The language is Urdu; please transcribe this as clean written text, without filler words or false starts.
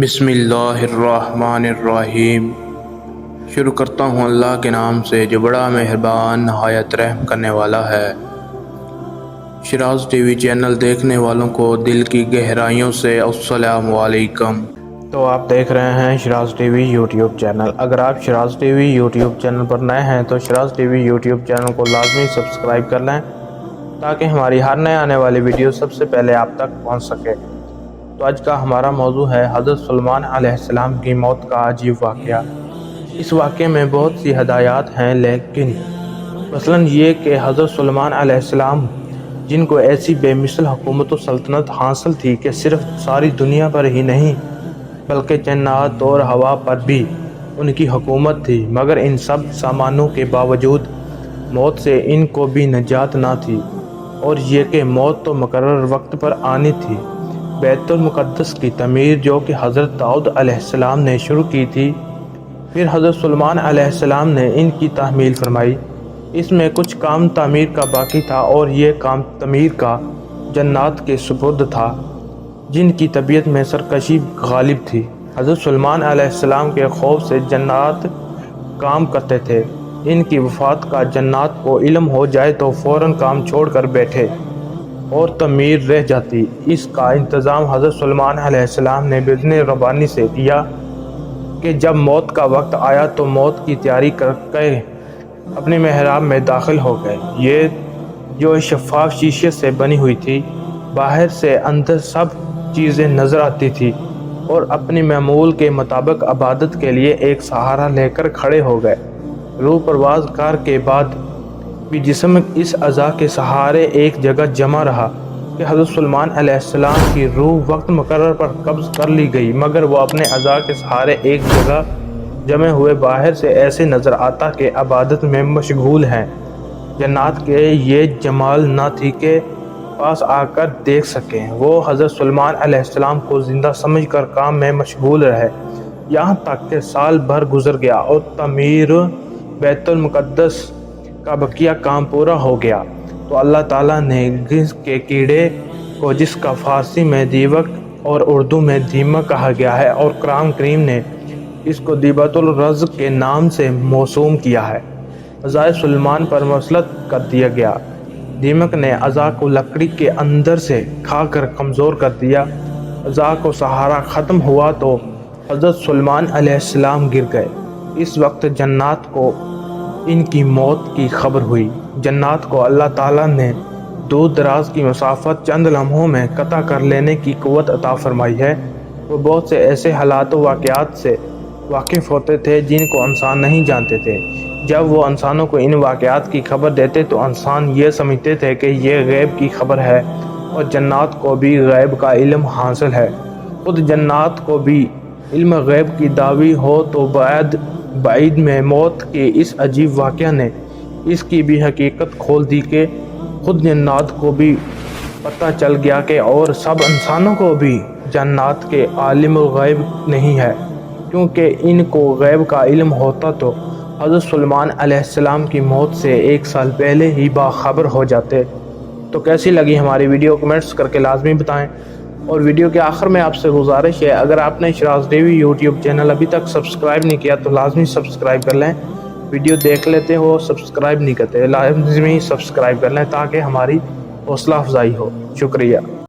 بسم اللہ الرحمن الرحیم۔ شروع کرتا ہوں اللہ کے نام سے جو بڑا مہربان نہایت رحم کرنے والا ہے۔ شراز ٹی وی چینل دیکھنے والوں کو دل کی گہرائیوں سے السلام علیکم۔ تو آپ دیکھ رہے ہیں Shiraz T V YouTube channel. اگر آپ Shiraz T V YouTube channel پر نئے ہیں تو Shiraz T V YouTube channel کو لازمی سبسکرائب کر لیں تاکہ ہماری ہر نئے آنے والی ویڈیو سب سے پہلے آپ تک پہنچ سکے۔ تو آج کا ہمارا موضوع ہے حضرت سلیمان علیہ السلام کی موت کا عجیب واقعہ۔ اس واقعے میں بہت سی ہدایات ہیں، لیکن مثلاً یہ کہ حضرت سلیمان علیہ السلام جن کو ایسی بے مثل حکومت و سلطنت حاصل تھی کہ صرف ساری دنیا پر ہی نہیں بلکہ جنات اور ہوا پر بھی ان کی حکومت تھی، مگر ان سب سامانوں کے باوجود موت سے ان کو بھی نجات نہ تھی، اور یہ کہ موت تو مقرر وقت پر آنی تھی۔ بیت المقدس کی تعمیر جو کہ حضرت داؤد علیہ السلام نے شروع کی تھی، پھر حضرت سلیمان علیہ السلام نے ان کی تکمیل فرمائی۔ اس میں کچھ کام تعمیر کا باقی تھا اور یہ کام تعمیر کا جنات کے سپرد تھا جن کی طبیعت میں سرکشی غالب تھی۔ حضرت سلیمان علیہ السلام کے خوف سے جنات کام کرتے تھے۔ ان کی وفات کا جنات کو علم ہو جائے تو فوراً کام چھوڑ کر بیٹھے اور تعمیر رہ جاتی۔ اس کا انتظام حضرت سلیمان علیہ السلام نے بإذن ربانی سے کیا کہ جب موت کا وقت آیا تو موت کی تیاری کر کے اپنے محراب میں داخل ہو گئے۔ یہ جو شفاف شیشے سے بنی ہوئی تھی، باہر سے اندر سب چیزیں نظر آتی تھی، اور اپنی معمول کے مطابق عبادت کے لیے ایک سہارا لے کر کھڑے ہو گئے۔ روح پرواز کار کے بعد بھی جسم اس اعضاء کے سہارے ایک جگہ جمع رہا کہ حضرت سلیمان علیہ السلام کی روح وقت مقرر پر قبض کر لی گئی، مگر وہ اپنے اعضاء کے سہارے ایک جگہ جمع ہوئے باہر سے ایسے نظر آتا کہ عبادت میں مشغول ہیں۔ جنات کے یہ جمال نہ تھی کہ پاس آ کر دیکھ سکیں۔ وہ حضرت سلیمان علیہ السلام کو زندہ سمجھ کر کام میں مشغول رہے، یہاں تک کہ سال بھر گزر گیا اور تعمیر بیت المقدس کا بقیہ کام پورا ہو گیا تو اللہ تعالیٰ نے گنس کے کیڑے کو، جس کا فارسی میں دیوک اور اردو میں دیمک کہا گیا ہے، اور قرآن کریم نے اس کو دیبۃ الرز کے نام سے موسوم کیا ہے، اعضائے سلیمان پر مسلط کر دیا گیا۔ دیمک نے اعضاء کو لکڑی کے اندر سے کھا کر کمزور کر دیا۔ اعضاء کو سہارا ختم ہوا تو حضرت سلیمان علیہ السلام گر گئے۔ اس وقت جنات کو ان کی موت کی خبر ہوئی۔ جنات کو اللہ تعالیٰ نے دور دراز کی مسافت چند لمحوں میں قطع کر لینے کی قوت عطا فرمائی ہے۔ وہ بہت سے ایسے حالات و واقعات سے واقف ہوتے تھے جن کو انسان نہیں جانتے تھے۔ جب وہ انسانوں کو ان واقعات کی خبر دیتے تو انسان یہ سمجھتے تھے کہ یہ غیب کی خبر ہے، اور جنات کو بھی غیب کا علم حاصل ہے۔ خود جنات کو بھی علم غیب کی دعوی ہو تو بعید میں موت کے اس عجیب واقعہ نے اس کی بھی حقیقت کھول دی کہ خود جنات کو بھی پتہ چل گیا کہ اور سب انسانوں کو بھی جنات کے عالم الغیب نہیں ہے، کیونکہ ان کو غیب کا علم ہوتا تو حضرت سلیمان علیہ السلام کی موت سے 1 سال پہلے ہی باخبر ہو جاتے۔ تو کیسی لگی ہماری ویڈیو کمنٹس کر کے لازمی بتائیں، اور ویڈیو کے آخر میں آپ سے گزارش ہے، اگر آپ نے Shiraz T V YouTube channel ابھی تک سبسکرائب نہیں کیا تو لازمی سبسکرائب کر لیں۔ ویڈیو دیکھ لیتے ہو سبسکرائب نہیں کرتے، لازمی سبسکرائب کر لیں تاکہ ہماری حوصلہ افزائی ہو۔ شکریہ۔